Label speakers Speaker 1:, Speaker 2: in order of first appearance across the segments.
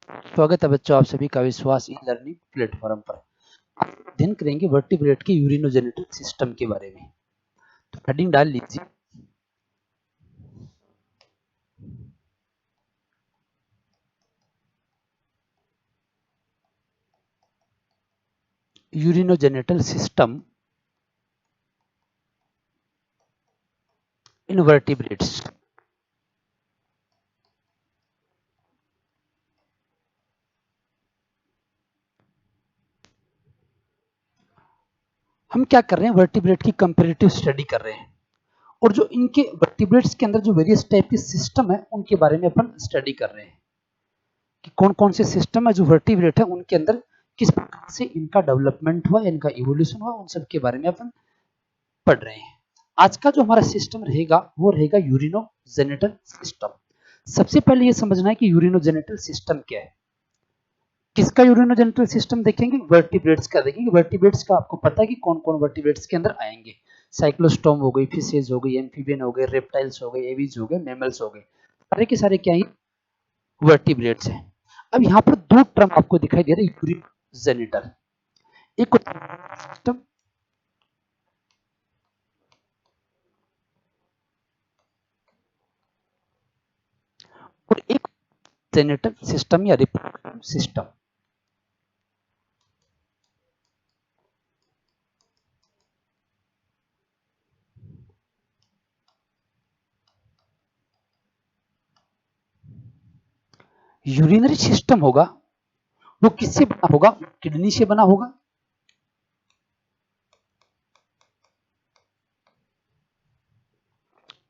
Speaker 1: स्वागत है बच्चों, आप सभी का विश्वास ई लर्निंग प्लेटफॉर्म पर। आज अध्ययन करेंगे वर्टिब्रेट के यूरिनोजेनिटल सिस्टम के बारे में। तो हेडिंग डाल लीजिए, यूरिनोजेनिटल सिस्टम इन वर्टिब्रेट्स। हम क्या कर रहे हैं, वर्टिब्रेट की कंपैरेटिव स्टडी कर रहे हैं और जो इनके वर्टिब्रेट्स के अंदर जो वेरियस टाइप के सिस्टम है उनके बारे में अपन स्टडी कर रहे हैं कि कौन कौन से सिस्टम है जो वर्टिब्रेट है उनके अंदर किस प्रकार से इनका डेवलपमेंट हुआ, इनका इवोल्यूशन हुआ, उन सब के बारे में अपन पढ़ रहे हैं। आज का जो हमारा सिस्टम रहेगा वो रहेगा यूरिनोजेनिटल सिस्टम। सबसे पहले ये समझना है कि यूरिनोजेनिटल सिस्टम क्या है। किसका यूरिनोजेनिटल सिस्टम देखेंगे? वर्टिब्रेट्स का देखेंगे। वर्टिब्रेट्स का आपको पता है कि कौन कौन वर्टिब्रेट्स के अंदर आएंगे। साइक्लोस्टोम हो गई, फिशेज हो गई, एम्फीबियन हो गए, रेप्टाइल्स हो गए, एवीज हो गए, मैमल्स हो गए, सारे के सारे क्या है? वर्टिब्रेट्स हैं। अब यहाँ पर दो टर्म आपको दिखाई दे रहे हैं यूरिनोजेनिटल। एक सिस्टम और एक जेनिटल सिस्टम या रिप्रोडक्टिव सिस्टम। यूरिनरी सिस्टम होगा वो किससे बना होगा? किडनी से बना होगा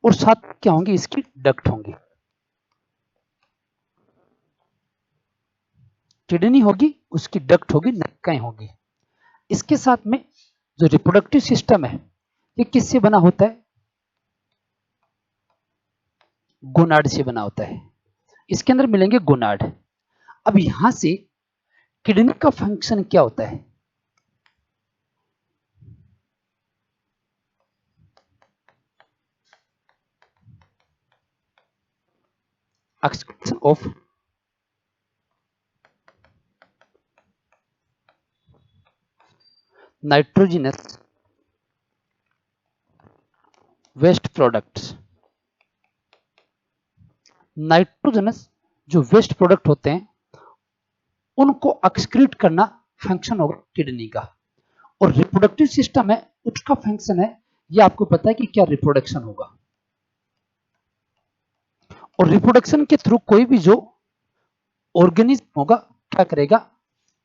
Speaker 1: और साथ में क्या होंगे? इसकी डक्ट होंगी। किडनी होगी, उसकी डक्ट होगी, नलिकाएं होगी। इसके साथ में जो रिप्रोडक्टिव सिस्टम है ये किससे बना होता है? गोनाड से बना होता है। इसके अंदर मिलेंगे गोनाड। अब यहां से किडनी का फंक्शन क्या होता है? Excretion of nitrogenous waste products. Nitrogenous जो वेस्ट प्रोडक्ट होते हैं उनको एक्सक्रीट करना फंक्शन होगा किडनी का। और रिप्रोडक्टिव सिस्टम है उसका फंक्शन है, ये आपको पता है कि क्या? रिप्रोडक्शन होगा। और रिप्रोडक्शन के थ्रू कोई भी जो ऑर्गेनिज्म होगा क्या करेगा?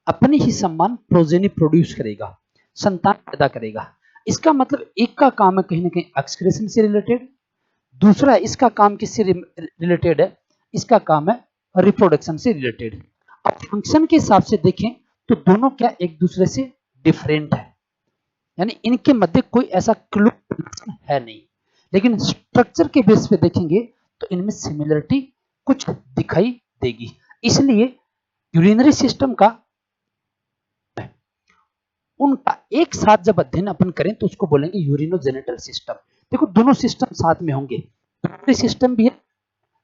Speaker 1: अपनी ही समान प्रोजेनी प्रोड्यूस करेगा, संतान पैदा करेगा। इसका मतलब एक का काम है कहीं ना कहीं एक्सक्रेशन से रिलेटेड, दूसरा इसका काम किससे रिलेटेड है? इसका काम है रिप्रोडक्शन से रिलेटेड। अब फंक्शन के हिसाब से देखें तो दोनों क्या एक दूसरे से डिफरेंट है, यानी इनके मध्य कोई ऐसा क्लू है नहीं, लेकिन स्ट्रक्चर के बेस पे देखेंगे तो इनमें सिमिलरिटी कुछ दिखाई देगी। इसलिए यूरिनरी सिस्टम का उनका एक साथ जब अध्ययन अपन करें तो उसको बोलेंगे यूरिनोजेनिटल सिस्टम। देखो दोनों सिस्टम साथ में होंगे, यूरिनरी सिस्टम भी है,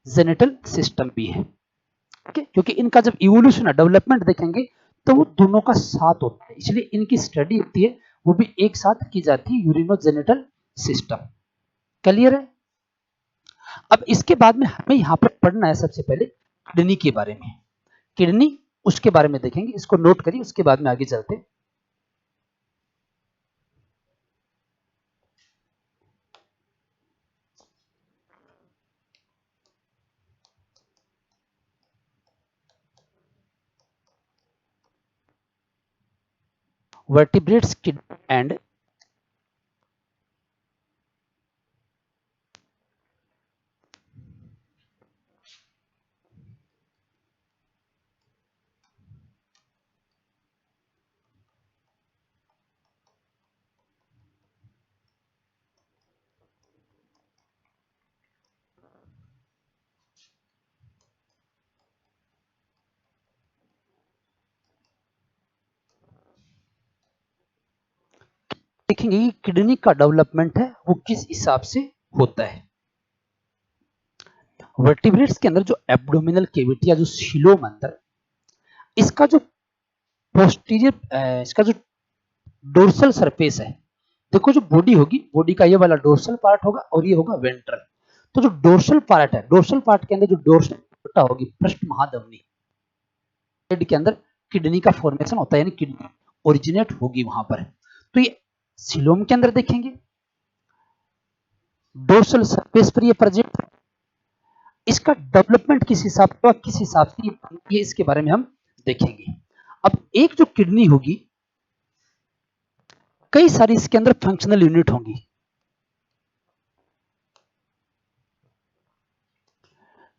Speaker 1: जेनिटल सिस्टम भी है। ओके, क्योंकि इनका जब इवोल्यूशन डेवलपमेंट देखेंगे तो वो दोनों का साथ होता है, इसलिए इनकी स्टडी होती है वो भी एक साथ की जाती है, यूरिनोजेनिटल सिस्टम। क्लियर है? अब इसके बाद में हमें यहाँ पर पढ़ना है सबसे पहले किडनी के बारे में। किडनी उसके बारे में देखेंगे, इसको नोट करिए, उसके बाद में आगे चलते हैं। vertebrates kidney and देखेंगे कि किडनी का डेवलपमेंट है वो किस हिसाब से होता है। वर्टिब्रेट्स के अंदर जो एब्डोमिनल कैविटी या जो सीलोम अंदर इसका जो पोस्टीरियर इसका जो डोर्सल सरफेस है, देखो जो बॉडी होगी, बॉडी का ये वाला डोर्सल पार्ट होगा और ये होगा वेंट्रल। तो जो डोर्सल पार्ट है, डोर्सल पार्ट के अंदर जो डोर्सल होगी, पृष्ठ महाधमनी, हेड के अंदर किडनी का फॉर्मेशन होता है, यानी किडनी ओरिजिनेट होगी वहां पर। तो ये सिलोम के अंदर देखेंगे, डोर्सल सरफेस पर ये प्रेजेंट। इसका डेवलपमेंट किस हिसाब से, किस हिसाब से ये इसके बारे में हम देखेंगे। अब एक जो किडनी होगी, कई सारी इसके अंदर फंक्शनल यूनिट होंगी।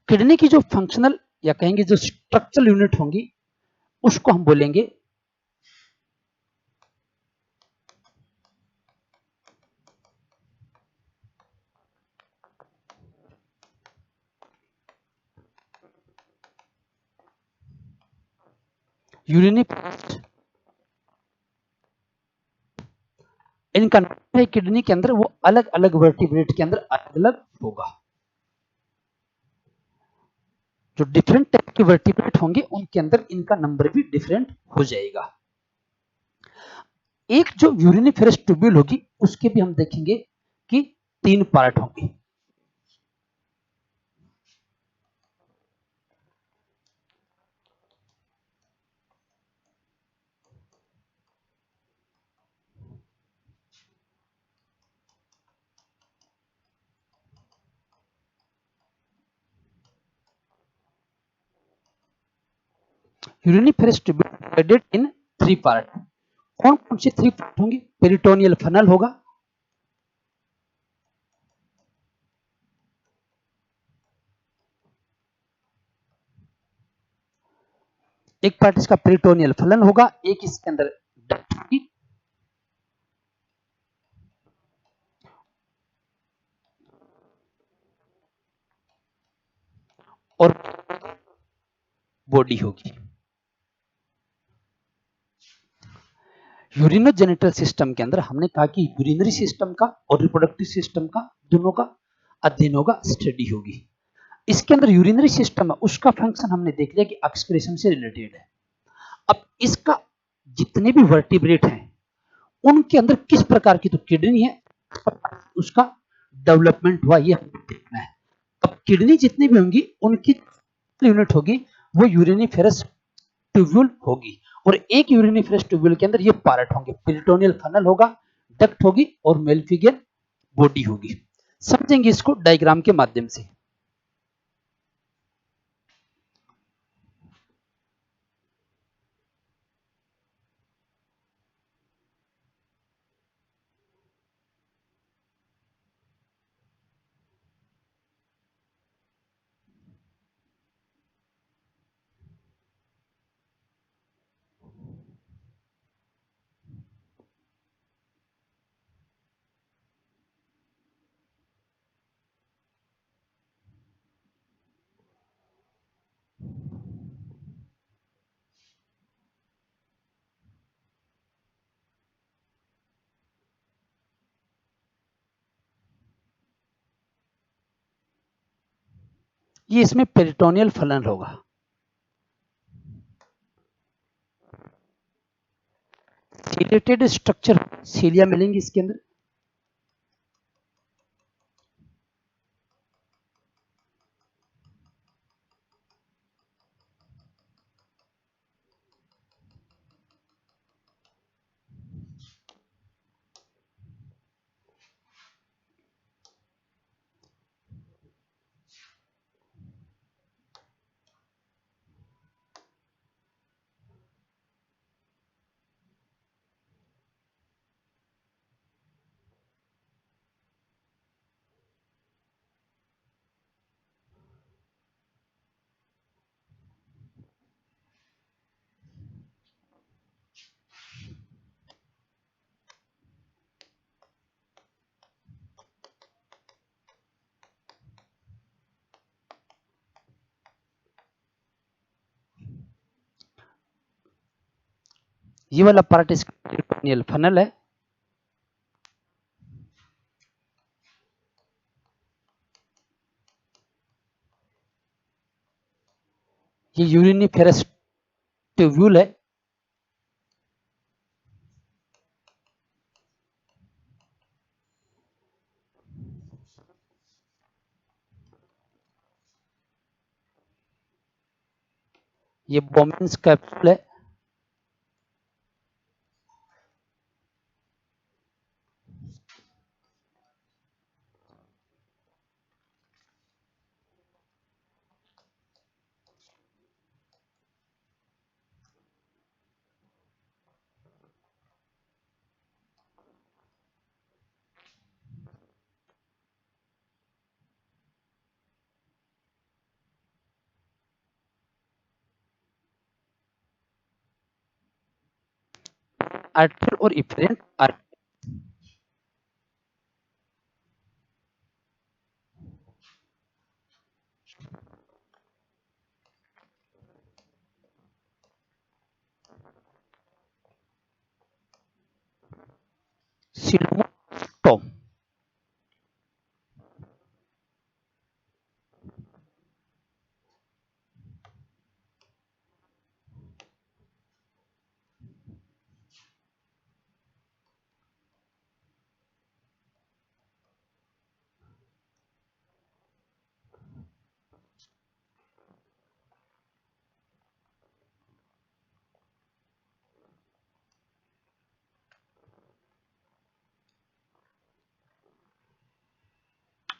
Speaker 1: किडनी की जो फंक्शनल या कहेंगे जो स्ट्रक्चरल यूनिट होंगी, उसको हम बोलेंगे यूरिनरी। इनका है किडनी के अंदर, वो अलग अलग वर्टिब्रेट के अंदर अलग अलग होगा। जो डिफरेंट टाइप के वर्टिब्रेट होंगे उनके अंदर इनका नंबर भी डिफरेंट हो जाएगा। एक जो यूरिनिफेरस ट्यूब्यूल होगी, उसके भी हम देखेंगे कि 3 पार्ट होंगे। Uriniferous tubule divided in 3 part. कौन कौन से 3 पार्ट होंगे? पेरिटोनियल फनल होगा, एक पार्ट इसका पेरिटोनियल फलन होगा, एक इसके अंदर डक्ट होगी, और बॉडी होगी। यूरिनोजेनिटल सिस्टम के अंदर हमने कहा कि यूरिनरी सिस्टम का और रिप्रोडक्टिव सिस्टम का दोनों का अध्ययन होगा, स्टडी होगी। इसके अंदर यूरिनरी सिस्टम है, उसका फंक्शन हमने देख लिया कि एक्सक्रीशन से रिलेटेड है। अब इसका जितने भी वर्टिब्रेट हैं, उनके अंदर किस प्रकार की तो किडनी है, उसका डेवलपमेंट हुआ, ये हमें देखना है। अब किडनी जितनी भी होंगी, उनकी यूनिट होगी वो यूरिनिफेरस ट्यूब्यूल होगी, और एक यूरिनिफेरस ट्यूब्यूल के अंदर ये पार्ट होंगे, पेरिटोनियल फनल होगा, डक्ट होगी और मेल्फिगियन बॉडी होगी। समझेंगे इसको डायग्राम के माध्यम से। ये इसमें पेरिटोनियल फलन होगा। सिलेटेड स्ट्रक्चर सीलिया मिलेंगी इसके अंदर, ये वाला पार्ट इसका पेरिटोनियल फनल है। ये यूरिनिफेरस ट्यूब्यूल है, ये बोमेन्स कैप्सूल है, आर्ट्रियल और इफेरेंट सिलोमोस्टोम।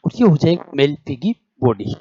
Speaker 1: और ये हो जाएगा मेल पिगी बॉडी।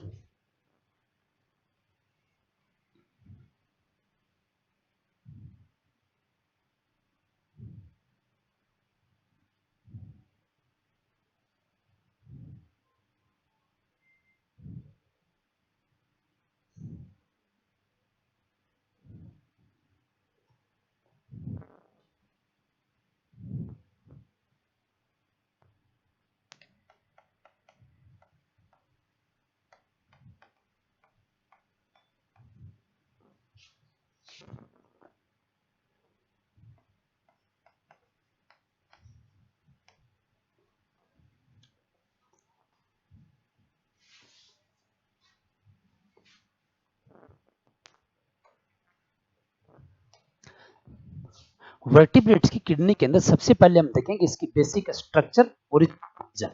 Speaker 1: वर्टिब्रेट्स की किडनी के अंदर सबसे पहले हम देखेंगे इसकी बेसिक स्ट्रक्चर और फंक्शन।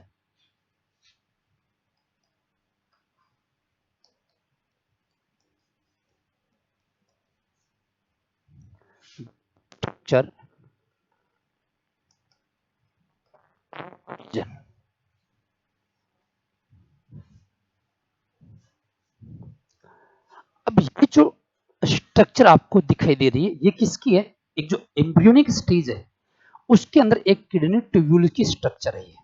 Speaker 1: स्ट्रक्चर अब ये जो स्ट्रक्चर आपको दिखाई दे रही है ये किसकी है? एक जो एम्ब्रियोनिक स्टेज है उसके अंदर एक किडनी ट्यूब्यूल की स्ट्रक्चर है ये।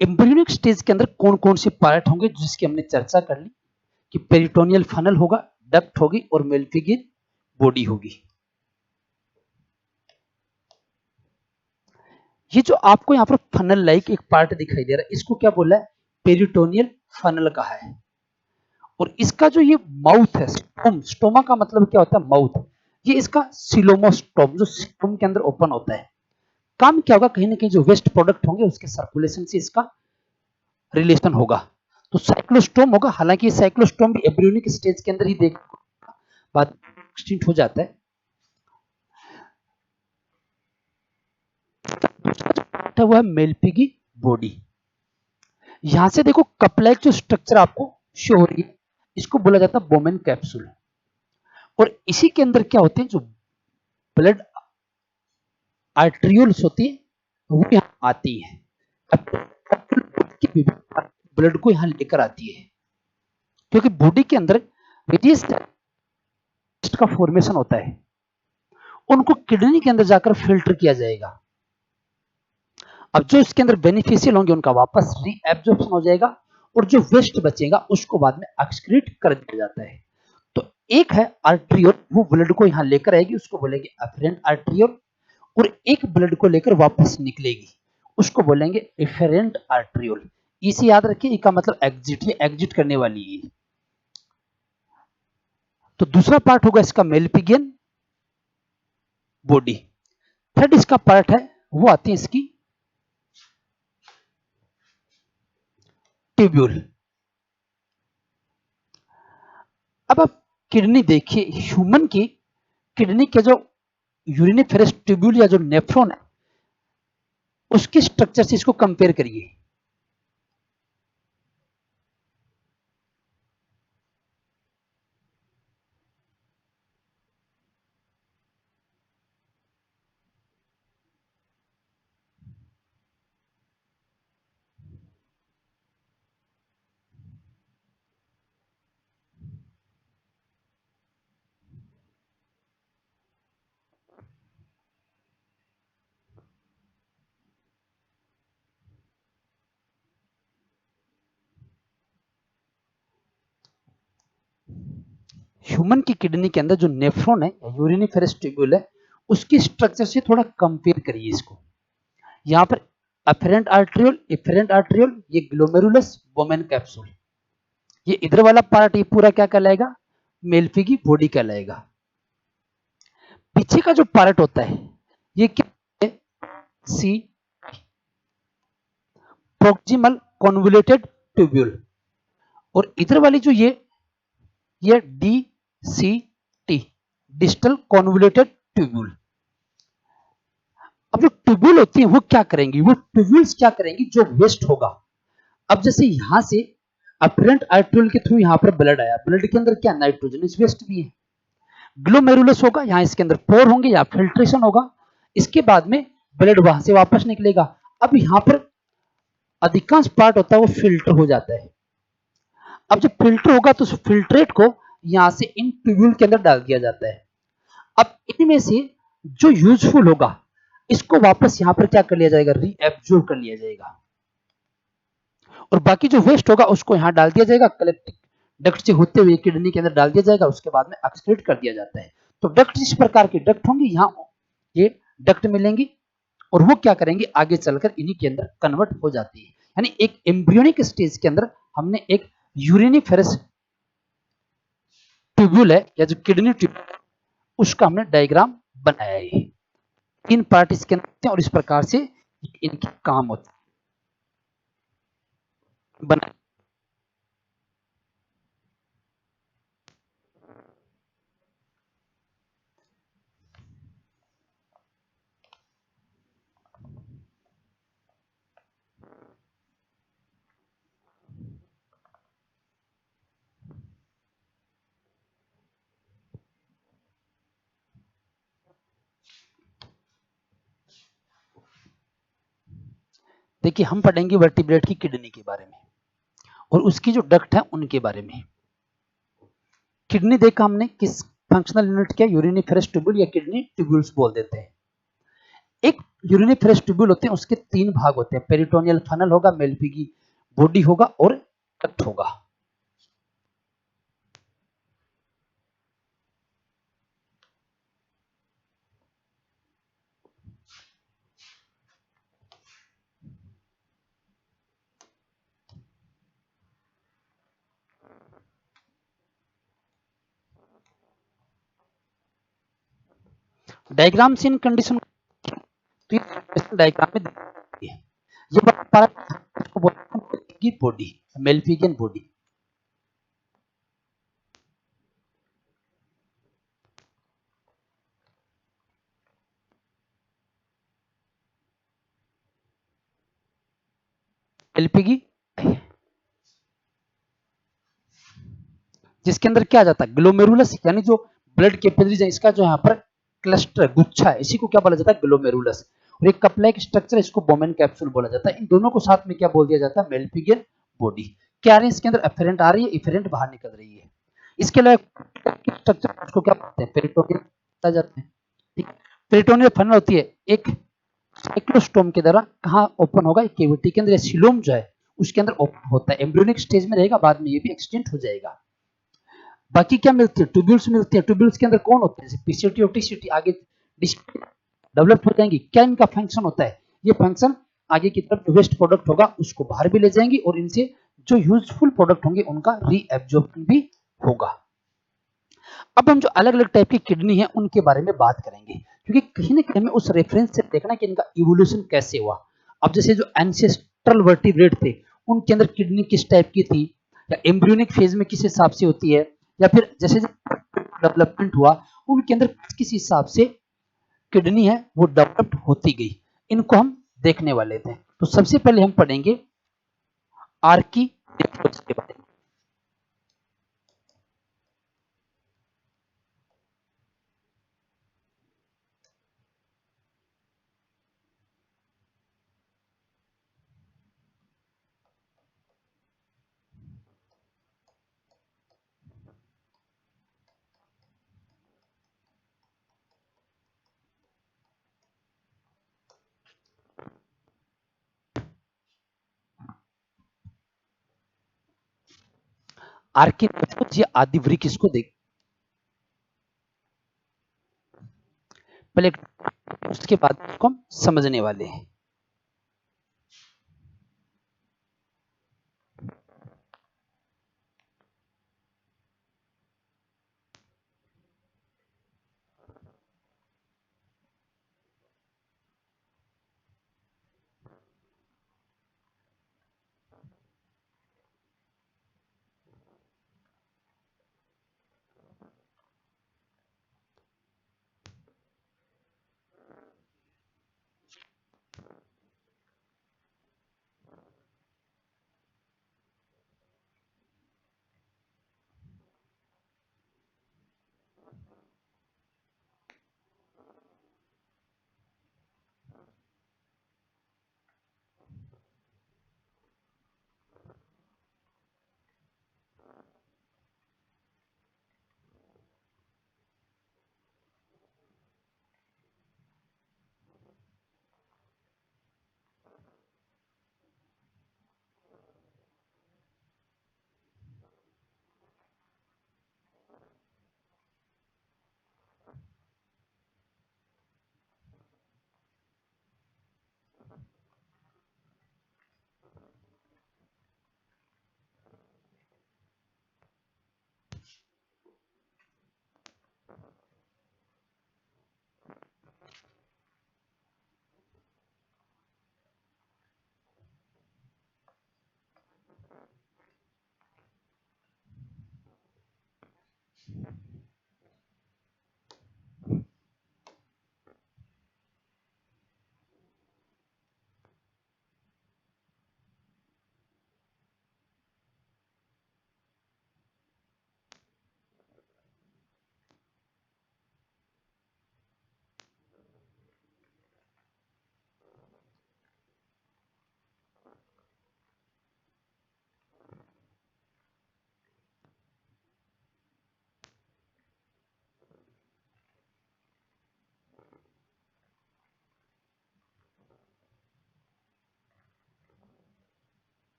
Speaker 1: एम्ब्रियोनिक स्टेज के अंदर कौन कौन से पार्ट होंगे जिसकी हमने चर्चा कर ली कि पेरिटोनियल फनल होगा, डक्ट होगी और मेल्फिगिन बॉडी होगी। ये जो आपको यहाँ पर फनल लाइक एक पार्ट दिखाई दे रहा है इसको क्या बोला है? पेरिटोनियल फनल कहा है। और इसका जो ये माउथ है, स्टोमा का मतलब क्या होता है? माउथ। ये इसका सिलोमोस्टोम जो स्टोम के अंदर ओपन होता है। काम क्या होगा? कहीं ना कहीं जो वेस्ट प्रोडक्ट होंगे उसके सर्कुलेशन से इसका रिलेशन होगा, तो साइक्लोस्टोम होगा। हालांकि ये साइक्लोस्टोम भी एम्ब्रियोनिक स्टेज के अंदर ही देख बाद एक्सटिंक्ट हो जाता है। दूसरा वो है मेल्पिगी बॉडी। यहां से देखो कपलाइक जो स्ट्रक्चर आपको शो हो रही है इसको बोला जाता है बोमेन कैप्सूल। और इसी के अंदर क्या होते हैं? जो ब्लड आर्ट्रियोल्स होती है वो यहां आती है, ब्लड को यहां लेकर आती है, क्योंकि बॉडी के अंदर वेरियस का फॉर्मेशन होता है, उनको किडनी के अंदर जाकर फिल्टर किया जाएगा। अब जो इसके अंदर बेनिफिशियल होंगे उनका वापस रीएब्जॉर्प्शन हो जाएगा और जो वेस्ट बचेगा उसको बाद में एक्सक्रीट कर दिया जाता है। तो एक है आर्ट्रियोल, वो ब्लड को यहां लेकर आएगी, उसको बोलेंगे एफरेंट आर्ट्रियोल। और एक ब्लड को लेकर वापस निकलेगी उसको बोलेंगे एफरेंट आर्ट्रियोल। इसे याद रखिए, इसका मतलब एग्जिट, ये एग्जिट करने वाली है। तो दूसरा पार्ट होगा इसका मेल्पिगियन बॉडी। थर्ड इसका पार्ट है वो आती है इसकी ट्यूब्यूल। अब आप किडनी देखिए, ह्यूमन की किडनी के जो यूरिनिफेरस ट्यूब्यूल या जो नेफ्रॉन है उसके स्ट्रक्चर से इसको कंपेयर करिए। ह्यूमन की किडनी के अंदर जो नेफ्रॉन है या यूरिनिफेरस ट्यूब्यूल है उसकी स्ट्रक्चर से थोड़ा कंपेयर करिए इसको। यहां पर अफेरेंट आर्ट्रियोल, इफेरेंट आर्ट्रियोल, ये ग्लोमेरुलस, बोमेन कैप्सूल, ये इधर वाला पार्ट ये पूरा क्या कहलाएगा, मेल्फिगी बॉडी कहलाएगा। पीछे का जो पार्ट होता है ये क्या है, सी प्रोक्सिमल कॉन्वोल्यूटेड ट्यूब्यूल, और इधर वाली जो ये D C T distal convoluted tubule. अब जो ट्यूब्यूल होती है वो क्या करेंगी, वो ट्यूब्यूल्स क्या करेंगी, जो वेस्ट होगा, अब जैसे यहां से अफेरेंट आर्ट्रियोल के थ्रू यहां पर ब्लड आया, ब्लड के अंदर क्या नाइट्रोजनस वेस्ट भी है, ग्लोमेरुलस होगा, यहां इसके अंदर पोर होंगे या फिल्ट्रेशन होगा, इसके बाद में ब्लड वहां से वापस निकलेगा। अब यहां पर अधिकांश पार्ट होता है वो फिल्टर हो जाता है। अब जब फिल्टर होगा तो उस फिल्ट्रेट को यहां से इन ट्यूब्यूल के अंदर डाल दिया जाता है। अब इनमें से जो यूजफुल होगा इसको वापस यहां पर क्या कर लिया जाएगा, रीएब्जॉर्ब कर लिया जाएगा, और बाकी जो वेस्ट होगा उसको यहां डाल दिया जाएगा, कलेक्टिंग डक्ट से होते हुए किडनी के अंदर डाल दिया जाएगा, उसके बाद में एक्सक्रीट कर दिया जाता है। तो डक्ट इस प्रकार के डक्ट होंगे, यहाँ ये डक्ट मिलेंगी और वो क्या करेंगे, आगे चलकर इन्हीं के अंदर कन्वर्ट हो जाती है। यानी एक एम्ब्रियोनिक स्टेज के अंदर हमने एक यूरिनिफेरस ट्यूब्यूल है या जो किडनी ट्यूब्यूल उसका हमने डायग्राम बनाया है। तीन पार्ट इसके अंदर और इस प्रकार से इनके काम होते बनाए। देखिए हम पढ़ेंगे वर्टिब्रेट की किडनी के बारे में और उसकी जो डक्ट है उनके बारे में। किडनी देखा हमने किस फंक्शनल यूनिट क्या, यूरिनिफेरस ट्यूब्यूल या किडनी ट्यूब्यूल्स बोल देते हैं। एक यूरिनिफेरस ट्यूब्यूल होते हैं, उसके तीन भाग होते हैं, पेरिटोनियल फनल होगा, मेल्फिगी बॉडी होगा और डक्ट होगा। डायग्राम से इन कंडीशन तो ये डायग्राम में दिखाई है। ये पार्ट इसको बोलते हैं बॉडी, मेल्फिगियन बॉडी। मेल्फिगी जिसके अंदर क्या आ जाता है, ग्लोमेरुलस, यानी जो ब्लड कैपिलरीज है इसका जो यहाँ पर क्लस्टर गुच्छा है, इसी को क्या बोला जाता है, ग्लोमेरुलस। और एक कप लाइक स्ट्रक्चर, इसको बोमेन कैप्सूल बोला जाता है। इन दोनों को साथ में क्या बोल दिया जाता है, मेल्फिगियन बॉडी। क्या रही है इसके अंदर, एफेरेंट आ रही है, इफेरेंट बाहर निकल रही है। इसके अलावा स्ट्रक्चर उसको क्या बोलते हैं, पेरिटोनियम कहा जाता है। ठीक है, पेरिटोनियल फनल होती है, एक साइक्लोस्टोम के द्वारा कहाँ ओपन होगा, केविटी के अंदर, सिलोम जो है उसके अंदर ओपन होता है, एम्ब्रियोनिक स्टेज में रहेगा, बाद में ये भी एक्सटेंट हो जाएगा। बाकी क्या मिलती है, ट्यूब्यूल्स मिलती है। ट्यूब्यूल्स के अंदर कौन होते हैं, पीसीटी और टीसीटी आगे डेवलप हो जाएंगी। क्या इनका फंक्शन होता है, ये फंक्शन आगे की तरफ वेस्ट प्रोडक्ट होगा उसको बाहर भी ले जाएंगे और इनसे जो यूजफुल प्रोडक्ट होंगे उनका रीएब्जॉर्प्शन भी होगा। अब हम जो अलग अलग टाइप की किडनी है उनके बारे में बात करेंगे, क्योंकि कहीं ना कहीं हमें उस रेफरेंस से देखना कि इनका इवोल्यूशन कैसे हुआ। अब जैसे जो एंसेस्ट्रल वर्टिब्रेट थे उनके अंदर किडनी किस टाइप की थी, या एम्ब्रियोनिक फेज में किस हिसाब से होती है, या फिर जैसे डेवलपमेंट हुआ उनके अंदर किस हिसाब से किडनी है वो डेवलप होती गई, इनको हम देखने वाले थे। तो सबसे पहले हम पढ़ेंगे आर्की के बारे में। आर्की या आदि वृक्ष इसको देख पहले, उसके बाद उसको हम समझने वाले हैं।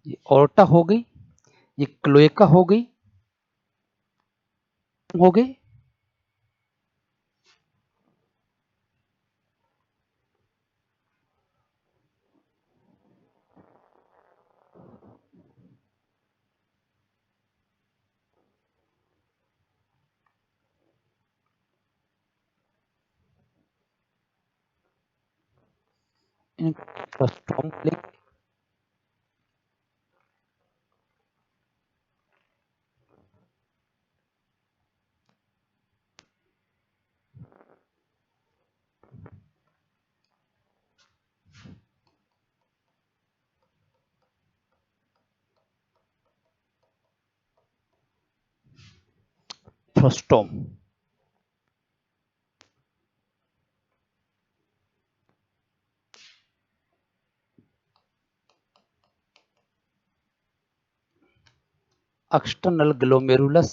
Speaker 1: ये ऑर्टा हो गई, ये क्लोएका हो गई, फ्लोस्टोम बोलेंगे। फ्लोस्टोम। External glomerulus,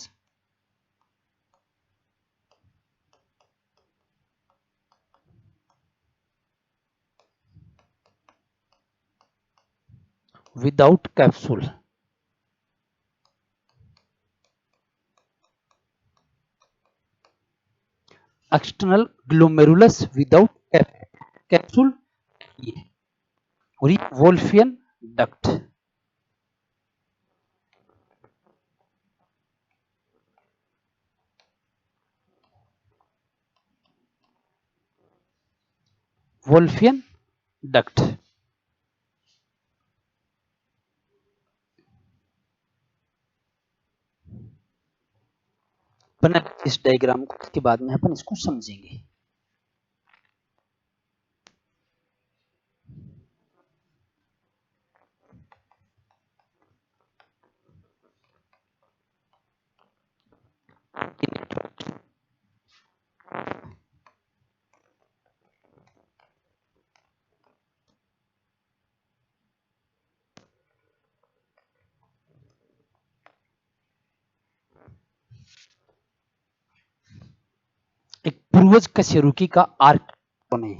Speaker 1: without capsule. External glomerulus without capsule, और ये वोल्फियन डक्ट। Wolffian duct. बना इस डायग्राम को, उसके बाद में अपन इसको समझेंगे। एक पूर्वज कशेरुकी का आर्क बने।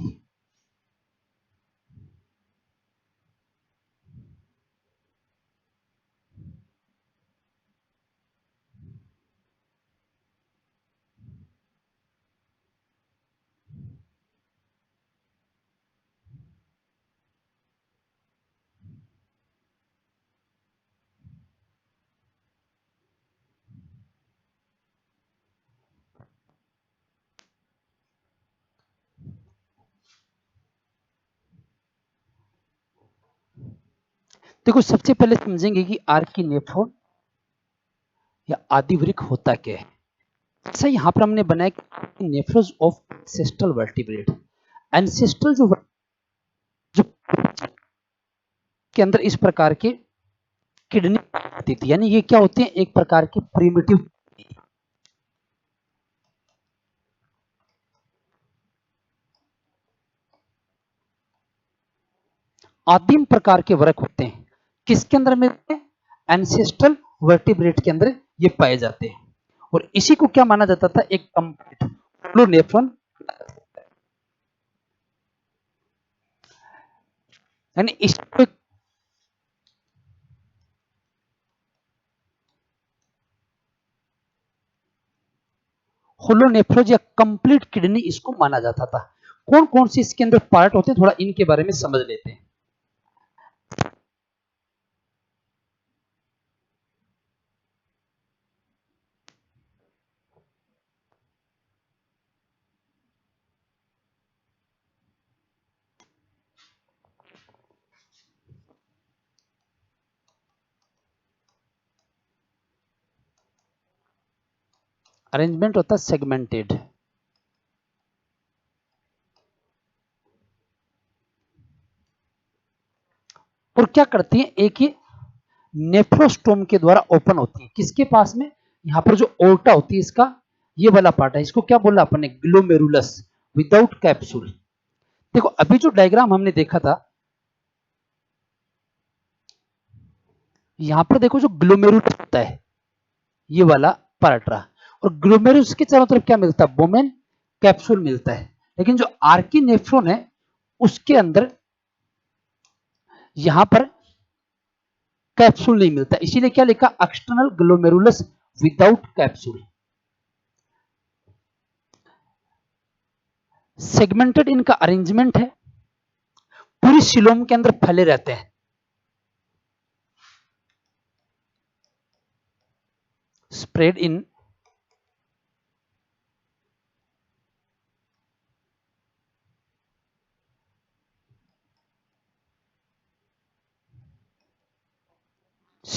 Speaker 1: देखो सबसे पहले समझेंगे कि आर्की नेफ्रॉन या आदिवृक्क होता क्या है। जैसे यहाँ पर हमने बनाया कि नेफ्रोज ऑफ एंसेस्ट्रल वर्टिब्रेट। एंसेस्ट्रल जो के अंदर इस प्रकार के किडनी होती थी, यानी ये क्या होते हैं, एक प्रकार के प्रिमिटिव, आदिम प्रकार के वृक्क होते हैं। किसके अंदर मिलते हैं? एंसेस्ट्रल वर्टिब्रेट के अंदर ये पाए जाते हैं। और इसी को क्या माना जाता था? एक कंप्लीट होलोनेफ्रॉन, यानी इसको होलोनेफ्रोज या कंप्लीट किडनी इसको माना जाता था। कौन कौन से इसके अंदर पार्ट होते हैं, थोड़ा इनके बारे में समझ लेते हैं। अरेंजमेंट होता है सेगमेंटेड। और क्या करती है, एक ही नेफ्रोस्टोम के द्वारा ओपन होती है। किसके पास में? यहाँ पर जो ओर्टा होती है, इसका ये वाला पार्ट है, इसको क्या बोला अपन ने? Glomerulus without capsule. देखो अभी जो डायग्राम हमने देखा था, यहां पर देखो जो ग्लोमेरुलस होता है, ये वाला पार्ट रहा, और ग्लोमेरुलस के चारों तरफ क्या मिलता है? बोमेन कैप्सूल मिलता है। लेकिन जो आर्की नेफ्रॉन है उसके अंदर यहां पर कैप्सूल नहीं मिलता, इसीलिए क्या लिखा? External glomerulus without capsule. Segmented इनका अरेंजमेंट है, पूरी सिलोम के अंदर फैले रहते हैं। स्प्रेड इन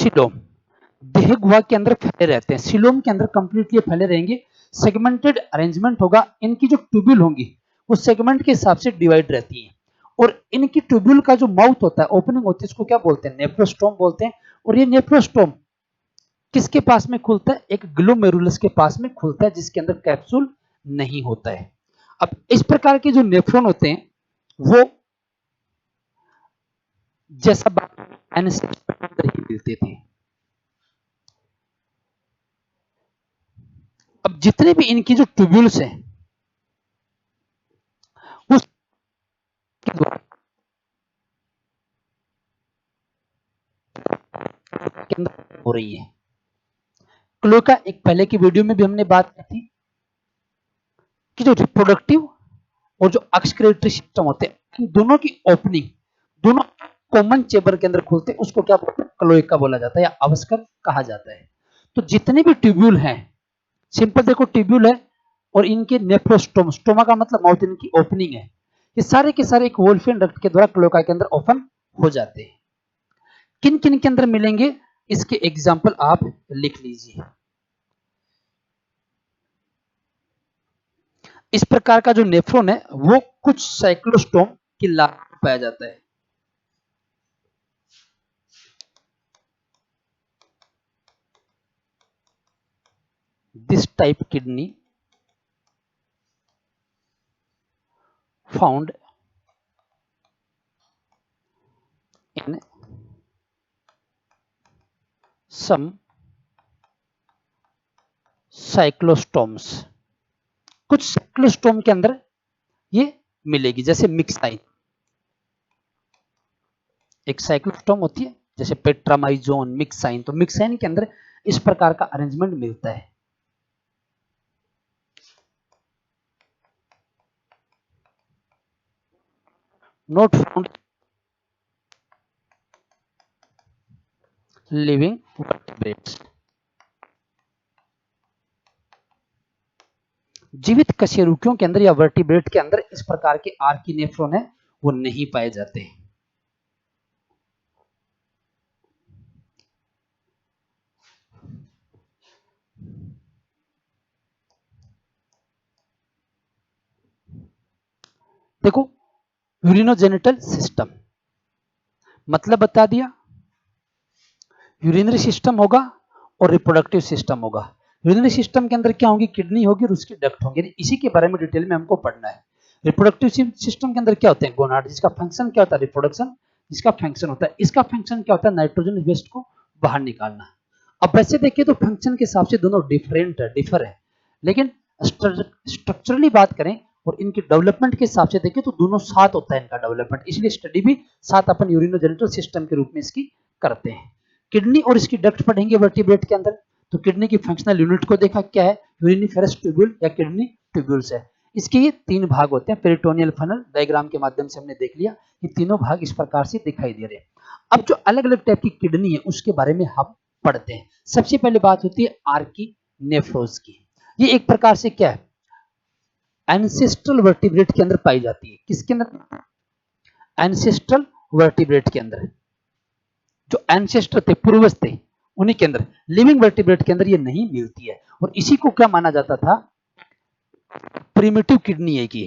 Speaker 1: सिलोम देह गुहा के अंदर फैले रहते हैं, सिलोम के अंदर कंप्लीटली फैले रहेंगे। सेगमेंटेड अरेंजमेंट होगा, इनकी जो ट्यूब्यूल होंगी वो सेगमेंट के हिसाब से डिवाइड रहती है, और इनकी ट्यूब्यूल का जो माउथ होता है, ओपनिंग होती है, इसको क्या बोलते हैं, नेफ्रोस्टोम बोलते हैं। और ये नेफ्रोस्टोम किसके पास में खुलता है, एक ग्लोमेरुलस के पास में खुलता है, जिसके अंदर कैप्सूल नहीं होता है। अब इस प्रकार के जो नेफ्रॉन होते हैं वो जैसा अंदर ही मिलते थे। अब जितने भी इनकी जो ट्यूब्यूल्स हैं उसके द्वारा के अंदर हो रही है। क्लोएका, एक पहले की वीडियो में भी हमने बात की थी कि जो रिप्रोडक्टिव और जो एक्सक्रीटरी सिस्टम होते हैं, इन दोनों की ओपनिंग दोनों कॉमन चेंबर के अंदर खुलते हैं, उसको क्या बोलते हैं, क्लोएका बोला जाता है या अवस्कर कहा जाता है। तो जितने भी ट्यूब्यूल हैं, सिंपल देखो ट्यूब्यूल है और इनके नेफ्रोस्टोम, स्टोमा का मतलब माउथ, इनकी ओपनिंग है, ये सारे के सारे एक वोल्फियन डक्ट के द्वारा क्लोएका के अंदर ओपन हो जाते हैं। किन किन के अंदर मिलेंगे, इसके एग्जाम्पल आप लिख लीजिए। इस प्रकार का जो नेफ्रॉन है वो कुछ साइक्लोस्टोम की लार्वा में पाया जाता है। This type kidney found in some cyclostomes, कुछ साइक्लोस्टोम के अंदर ये मिलेगी, जैसे मिक्साइन, एक साइक्लोस्टोम होती है जैसे पेट्रामाइजोन, मिक्साइन, तो मिक्साइन के अंदर इस प्रकार का अरेंजमेंट मिलता है। नॉट फाउंड लिविंग वर्टिब्रेट्स, जीवित कशेरुकियों के अंदर या वर्टिब्रेट के अंदर इस प्रकार के आर्की नेफ्रॉन है वो नहीं पाए जाते हैं। देखो यूरिनोजेनिटल सिस्टम मतलब बता दिया, यूरिनरी सिस्टम होगा और रिप्रोडक्टिव सिस्टम होगा। यूरिनरी सिस्टम के अंदर क्या होगी, किडनी होगी और उसकी डक्ट होंगे, इसी के बारे में डिटेल में हमको पढ़ना है। रिप्रोडक्टिव सिस्टम के अंदर क्या होते हैं, गोनाड, जिसका फंक्शन क्या होता है, रिप्रोडक्शन, जिसका फंक्शन होता है, इसका फंक्शन क्या होता है, नाइट्रोजन वेस्ट को बाहर निकालना। अब वैसे देखिए तो फंक्शन के हिसाब से दोनों डिफर है, लेकिन स्ट्रक्चरली बात करें और इनके डेवलपमेंट के हिसाब से देखें तो दोनों साथ होता है इनका डेवलपमेंट, इसलिए स्टडी भी साथ अपन यूरिनोजेनिटल सिस्टम के रूप में इसकी करते हैं। किडनी और इसकी डक्ट पढ़ेंगे वर्टिब्रेट के अंदर, तो किडनी की फंक्शनल यूनिट को देखा क्या है, यूरिनिफेरस ट्यूब्यूल या किडनी ट्यूब्यूल्स है। इसके ये तीन भाग होते हैं, पेरिटोनियल फनल, डायग्राम के माध्यम से हमने देख लिया, ये तीनों भाग इस प्रकार से दिखाई दे रहे हैं। अब जो अलग अलग टाइप की किडनी है उसके बारे में हम पढ़ते हैं। सबसे पहले बात होती है आर्की नेफ्रोज की, ये एक प्रकार से क्या है, एंसेस्ट्रल वर्टिब्रेट के अंदर पाई जाती है। किसके अंदर, एंसेस्ट्रल वर्टिब्रेट के अंदर, जो एंसेस्टर थे, पूर्वज थे, उन्हीं के अंदर। लिविंग वर्टिब्रेट के अंदर ये नहीं मिलती है, और इसी को क्या माना जाता था, प्रिमिटिव किडनी है कि,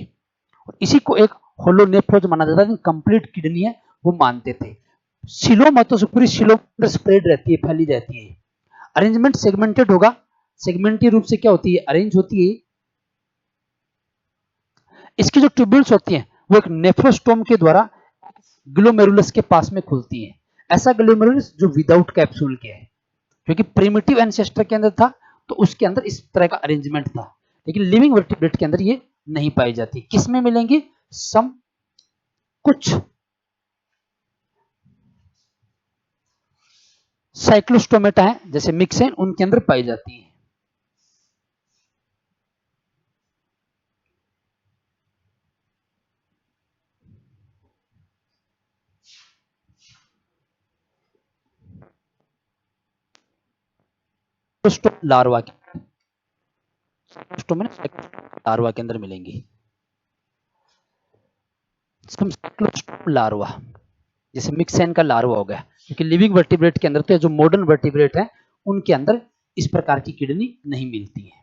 Speaker 1: और इसी को एक होलोनेफ्रोज माना जाता था, कंप्लीट किडनी है वो मानते थे। सिलोम तो पूरी सिलोम स्प्रेड रहती है, फैली रहती है। अरेंजमेंट सेगमेंटेड होगा, सेगमेंटी रूप से क्या होती है, अरेंज होती है। इसकी जो ट्यूब्यूल्स होती हैं वो एक नेफ्रोस्टोम के द्वारा ग्लोमेरुलस के पास में खुलती है। ऐसा ग्लोमेरुलस जो विदाउट कैप्सूल के है, क्योंकि प्रिमिटिव एंसेस्टर के अंदर था तो उसके अंदर इस तरह का अरेंजमेंट था, लेकिन लिविंग वर्टिब्रेट के अंदर ये नहीं पाई जाती। किस में मिलेंगी, सम कुछ साइक्लोस्टोमेटा है जैसे मिक्सेन, उनके अंदर पाई जाती है। लार्वा के लार्वा के अंदर मिलेंगी, लार्वा। जैसे मिक्सेन का लार्वा हो गया, क्योंकि लिविंग वर्टिब्रेट के अंदर तो जो मॉडर्न वर्टिब्रेट है उनके अंदर इस प्रकार की किडनी नहीं मिलती है।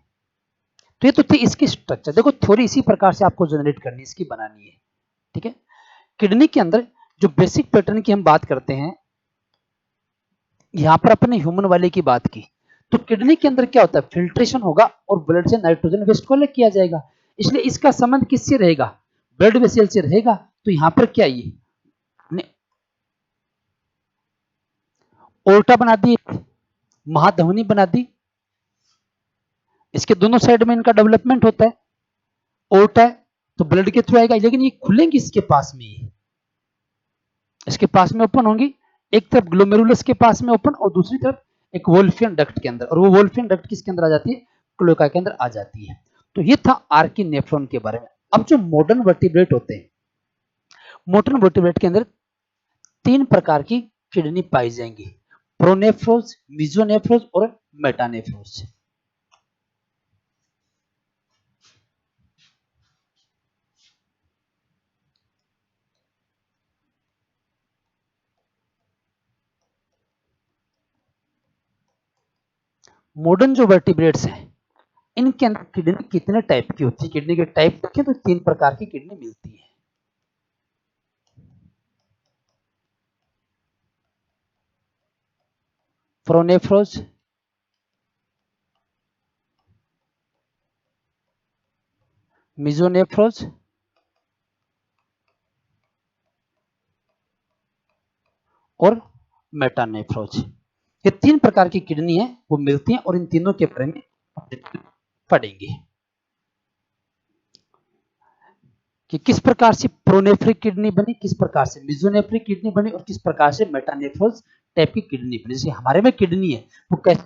Speaker 1: तो ये तो थी इसकी स्ट्रक्चर। देखो थ्योरी इसी प्रकार से आपको जनरेट करनी, इसकी बनानी है, ठीक है। किडनी के अंदर जो बेसिक पैटर्न की हम बात करते हैं, यहां पर अपने ह्यूमन वाले की बात की, तो किडनी के अंदर क्या होता है, फिल्ट्रेशन होगा और ब्लड से नाइट्रोजन वेस्ट को अलग किया जाएगा। इसलिए इसका संबंध किससे रहेगा, ब्लड वेसल से रहेगा। तो यहां पर क्या ये ओल्टा बना दी, महाधमनी बना दी, इसके दोनों साइड में इनका डेवलपमेंट होता है। ओल्टा है तो ब्लड के थ्रू आएगा, लेकिन ये खुलेंगी इसके पास में, इसके पास में ओपन होंगी, एक तरफ ग्लोमेरुलस के पास में ओपन और दूसरी तरफ एक वोल्फियन डक्ट के अंदर, और वो वोल्फियन डक्ट किसके अंदर आ जाती है, क्लोएका के अंदर आ जाती है। तो ये था आर्किनेफ्रॉन के बारे में। अब जो मॉडर्न वर्टिब्रेट होते हैं, मॉडर्न वर्टिब्रेट के अंदर 3 प्रकार की किडनी पाई जाएंगी, प्रोनेफ्रोज, मेसोनेफ्रोज और मेटानेफ्रोज। मॉडर्न जो वर्टिब्रेट्स हैं, इनके अंदर किडनी कितने टाइप की होती है, किडनी के टाइप देखें तो 3 प्रकार की किडनी मिलती है। प्रोनेफ्रोज, मेसोनेफ्रोज और मेटानेफ्रोज। ये 3 प्रकार की किडनी है वो मिलती हैं, और इन तीनों के बारे में पढ़ेंगे कि किस प्रकार से प्रोनेफ्रिक किडनी बनी, किस प्रकार से मेसोनेफ्रिक किडनी बनी और किस प्रकार से मेटानेफ्रोज टाइप की किडनी बनी। जैसे हमारे में किडनी है वो कैसे,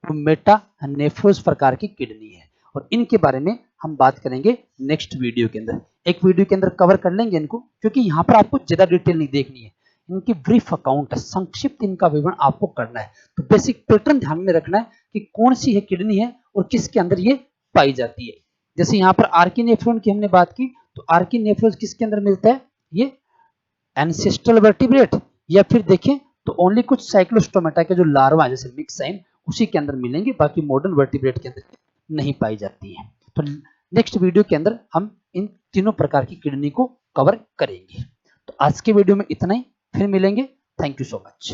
Speaker 1: वो मेटानेफ्रोज प्रकार की किडनी है, और इनके बारे में हम बात करेंगे नेक्स्ट वीडियो के अंदर। एक वीडियो के अंदर कवर कर लेंगे इनको, क्योंकि यहाँ पर आपको ज्यादा डिटेल नहीं देखनी है, इनकी ब्रीफ अकाउंट है, संक्षिप्त इनका विवरण आपको करना है। तो बेसिक पैटर्न ध्यान में रखना है कि कौन सी है किडनी है और किसके अंदर ये पाई जाती है। जैसे यहाँ पर आर्किनेफ्रॉन की हमने बात की, तो आर्किनेफ्रोज किसके अंदर मिलता है, ये एंसेस्ट्रल वर्टिब्रेट, या फिर देखें तो ओनली कुछ साइक्लोस्टोमेटा के जो लार्वा जैसे मिक्साइन उसी के अंदर मिलेंगे, बाकी मॉडर्न वर्टिब्रेट के अंदर नहीं पाई जाती है। तो नेक्स्ट वीडियो के अंदर हम इन तीनों प्रकार की किडनी को कवर करेंगे। तो आज के वीडियो में इतना ही, फिर मिलेंगे। Thank you so much.